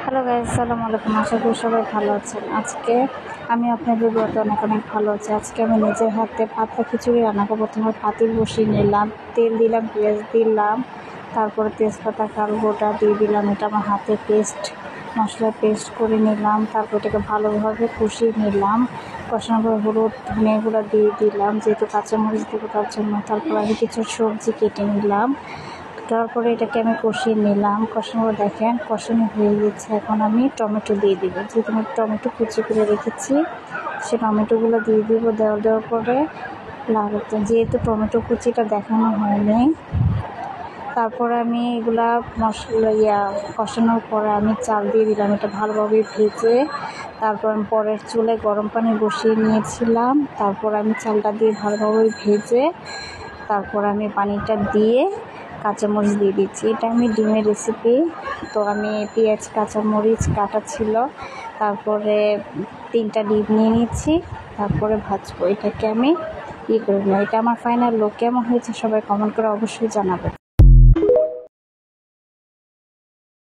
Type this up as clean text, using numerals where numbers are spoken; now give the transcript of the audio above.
Hello guys, আসসালামু আলাইকুম। আশা করি সবাই ভালো আছেন। আজকে আমি আপনাদের দোয়াতে অনেক অনেক ভালো আছি। আজকে আমি নিজের হাতে পাতলা খিচুড়ি রান্না করবো। প্রথমে পাতিল বসিয়ে নিলাম, তেল দিলাম, পেঁয়াজ দিলাম, তারপরে তেজপাতা কাল গোটা দিয়ে দিলাম। এটা আমার হাতে মশলা পেস্ট করে নিলাম। তারপর এটাকে ভালোভাবে কষিয়ে নিলাম। কষানোর পর হলুদ ধনিয়া গুঁড়া দিয়ে দিলাম, যেহেতু কাঁচামরিচ দেবো তার জন্য। তারপর আমি কিছু সবজি কেটে নিলাম। তারপরে এটাকে আমি কষিয়ে নিলাম। কষানো দেখেন কষানো হয়ে গেছে। এখন আমি টমেটো দিয়ে দিব, যেহেতু আমি টমেটো কুচি করে রেখেছি সে টমেটোগুলো দিয়ে দিব। দেওয়ার পরে লাগাতে, যেহেতু টমেটো কুচিটা দেখানো হয়নি, তারপরে আমি এগুলা মশলা কষানোর পরে আমি চাল দিয়ে দিলাম। এটা ভালোভাবে ভেজে তারপর আমি পরের চুলে গরম পানি বসিয়ে নিয়েছিলাম। তারপর আমি চালটা দিয়ে ভালোভাবে ভেজে তারপর আমি পানিটা দিয়ে কাঁচামরিচ দিয়ে দিচ্ছি। এটা আমি ডিমের রেসিপি, তো আমি পেঁয়াজ কাঁচামরিচ কাটা ছিল, তারপরে 3টা ডিম নিয়ে নিচ্ছি, তারপরে ভাজবো। এটাকে আমি করে নিই। এটা আমার ফাইনাল লুক। কেমন হয়েছে সবাই কমেন্ট করে অবশ্যই জানাবেন।